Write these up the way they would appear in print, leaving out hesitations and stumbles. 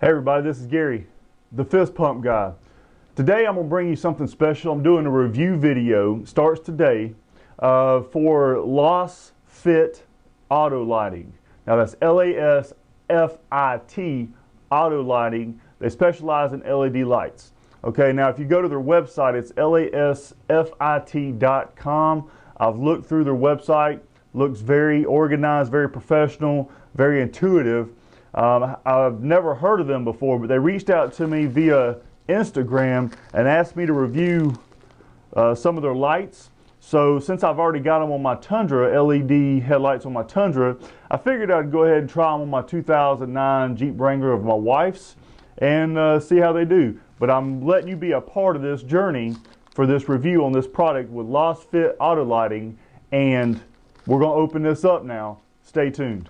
Hey everybody, this is Gary, the fist pump guy. Today I'm going to bring you something special. I'm doing a review video, starts today, for LASFIT Auto Lighting. Now that's LASFIT Auto Lighting. They specialize in LED lights. Okay, now if you go to their website, it's LASFIT.com. I've looked through their website. Looks very organized, very professional, very intuitive. I've never heard of them before, but they reached out to me via Instagram and asked me to review some of their lights. So since I've already got them on my Tundra, LED headlights on my Tundra, I figured I'd go ahead and try them on my 2009 Jeep Wrangler of my wife's and see how they do. But I'm letting you be a part of this journey for this review on this product with LASFIT Auto Lighting, and we're going to open this up now. Stay tuned.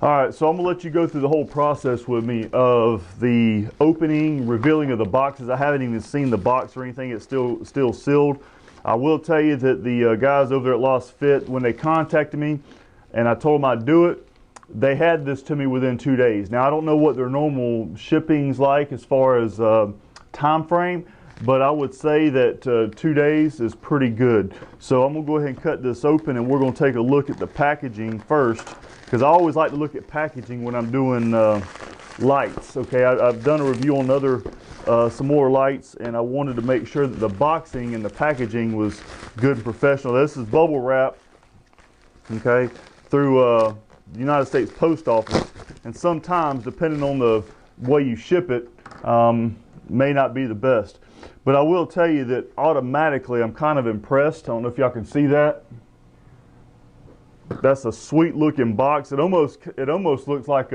Alright, so I'm going to let you go through the whole process with me of the opening, revealing of the boxes. I haven't even seen the box or anything. It's still sealed. I will tell you that the guys over there at LASFIT, when they contacted me and I told them I'd do it, they had this to me within 2 days. Now I don't know what their normal shipping's like as far as time frame, but I would say that 2 days is pretty good. So I'm going to go ahead and cut this open and we're going to take a look at the packaging first, because I always like to look at packaging when I'm doing lights. Okay, I've done a review on some more lights, and I wanted to make sure that the boxing and the packaging was good and professional. This is bubble wrap, okay, through the United States Post Office, and sometimes, depending on the way you ship it, may not be the best. But I will tell you that automatically I'm kind of impressed. I don't know if y'all can see that. That's a sweet looking box. It almost looks like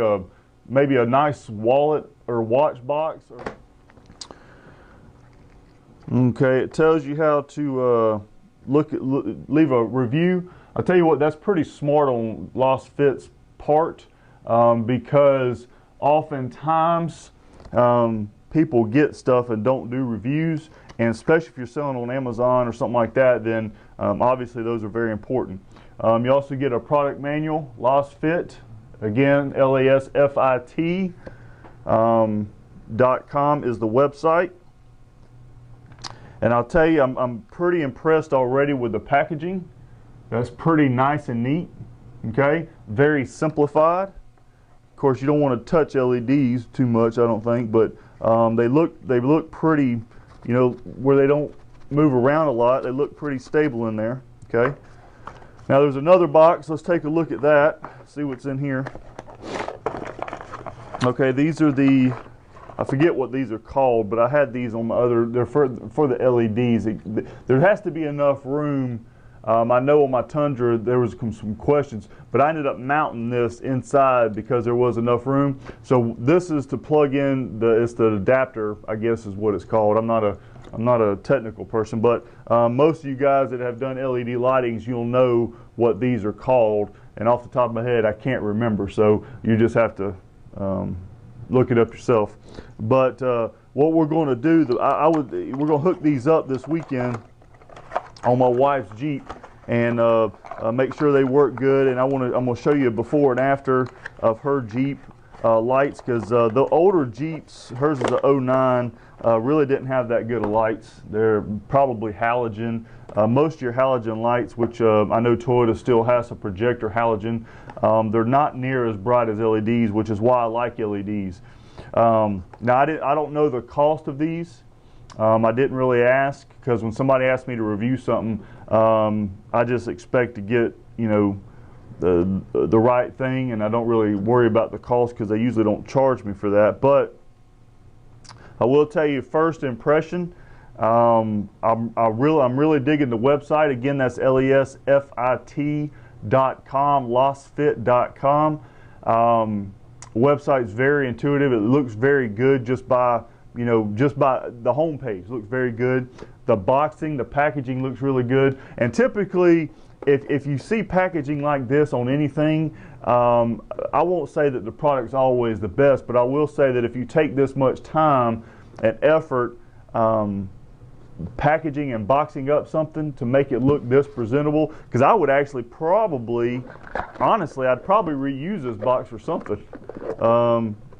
maybe a nice wallet or watch box. Okay, it tells you how to leave a review. I'll tell you what, that's pretty smart on LASFIT's part, because oftentimes people get stuff and don't do reviews, and especially if you're selling on Amazon or something like that, then obviously those are very important. You also get a product manual, LASFIT, again, LASFIT.com is the website. And I'll tell you, I'm pretty impressed already with the packaging. That's pretty nice and neat, okay? Very simplified. Of course, you don't want to touch LEDs too much, I don't think, but they look pretty, you know, where they don't move around a lot. They look pretty stable in there, okay? Now there's another box. Let's take a look at that, see what's in here. Okay, these are the, I forget what these are called, but I had these on my other, they're for the LEDs. There has to be enough room. I know on my Tundra there was some questions, but I ended up mounting this inside because there was enough room. So this is to plug in, it's the adapter, I guess is what it's called. I'm not a technical person, but most of you guys that have done LED lightings, you'll know what these are called, and off the top of my head I can't remember, so you just have to look it up yourself. But what we're going to do, we're going to hook these up this weekend on my wife's Jeep and make sure they work good, and I'm going to show you a before and after of her Jeep lights, because the older Jeeps, hers is a 09, really didn't have that good of lights. They're probably halogen. Most of your halogen lights, which I know Toyota still has a projector halogen, they're not near as bright as LEDs, which is why I like LEDs. Now I don't know the cost of these. I didn't really ask, because when somebody asks me to review something, I just expect to get, you know, the right thing, and I don't really worry about the cost because they usually don't charge me for that. But I will tell you, first impression, I'm really digging the website. Again, that's LASFIT.com, LASFIT.com. Website's very intuitive. It looks very good just by the home page. Looks very good. The boxing, the packaging looks really good. And typically, if you see packaging like this on anything, I won't say that the product's always the best, but I will say that if you take this much time and effort packaging and boxing up something to make it look this presentable, because I would actually probably, honestly, I'd probably reuse this box for something.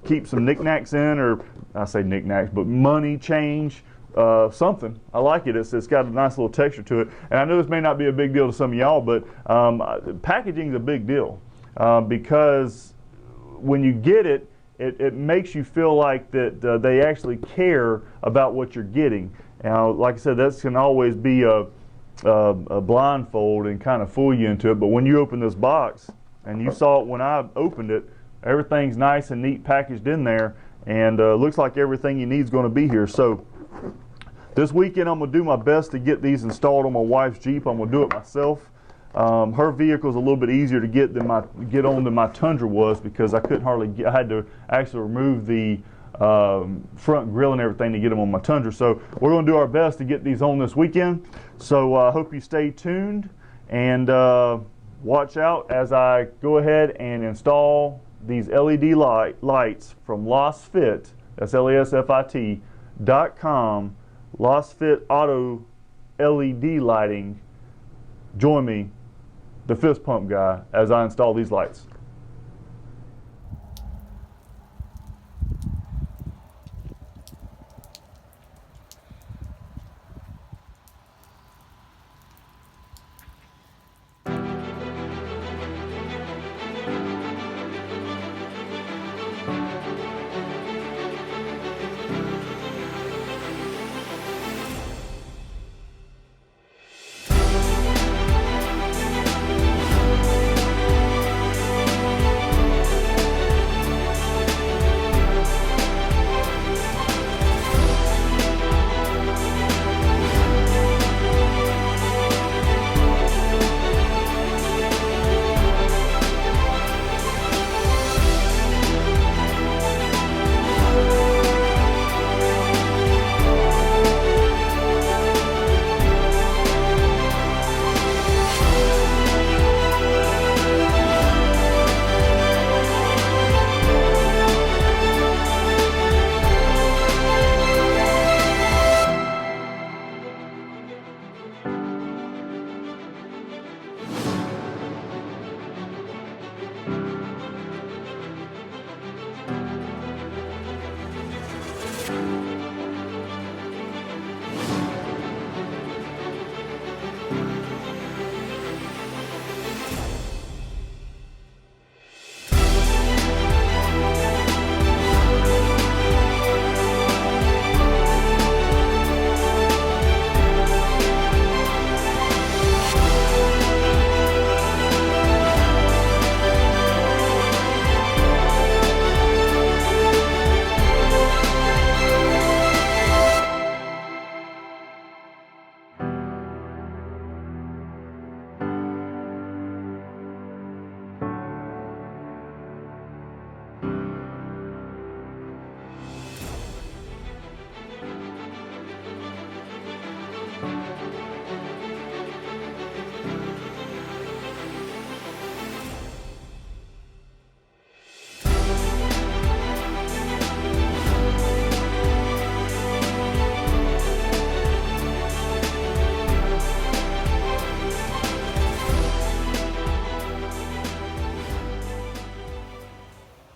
Keep some knickknacks in, or I say knickknacks, but money, change, something. I like it. It's got a nice little texture to it. And I know this may not be a big deal to some of y'all, but packaging is a big deal because when you get it, it makes you feel like that they actually care about what you're getting. Now, like I said, that can always be a blindfold and kind of fool you into it. But when you open this box, and you saw it when I opened it, everything's nice and neat packaged in there, and looks like everything you need is going to be here. So this weekend I'm going to do my best to get these installed on my wife's Jeep. I'm going to do it myself. Her vehicle's a little bit easier to get than my Tundra was, because I couldn't hardly get, I had to actually remove the front grill and everything to get them on my Tundra. So we're going to do our best to get these on this weekend. So I hope you stay tuned and watch out as I go ahead and install these LED lights from LASFIT, that's LASFIT.com, LASFIT Auto LED Lighting. Join me, the fist pump guy, as I install these lights.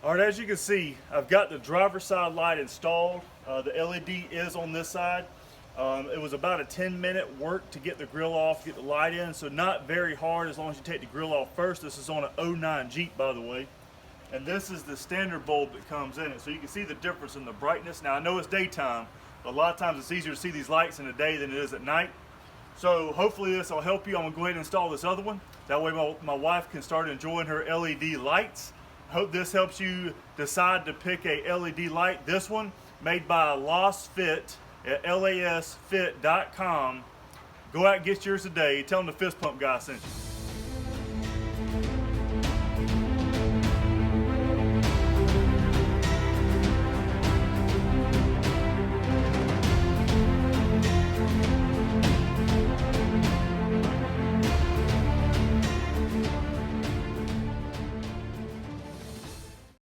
All right, as you can see, I've got the driver's side light installed. The LED is on this side. It was about a 10-minute work to get the grill off, get the light in, so not very hard as long as you take the grill off first. This is on an 09 Jeep, by the way. And this is the standard bulb that comes in it. So you can see the difference in the brightness. Now I know it's daytime, but a lot of times it's easier to see these lights in the day than it is at night. So hopefully this will help you. I'm gonna go ahead and install this other one. That way my wife can start enjoying her LED lights. Hope this helps you decide to pick a LED light. This one, made by LASFIT at LASFIT.com. Go out and get yours today. Tell them the fist pump guy sent you.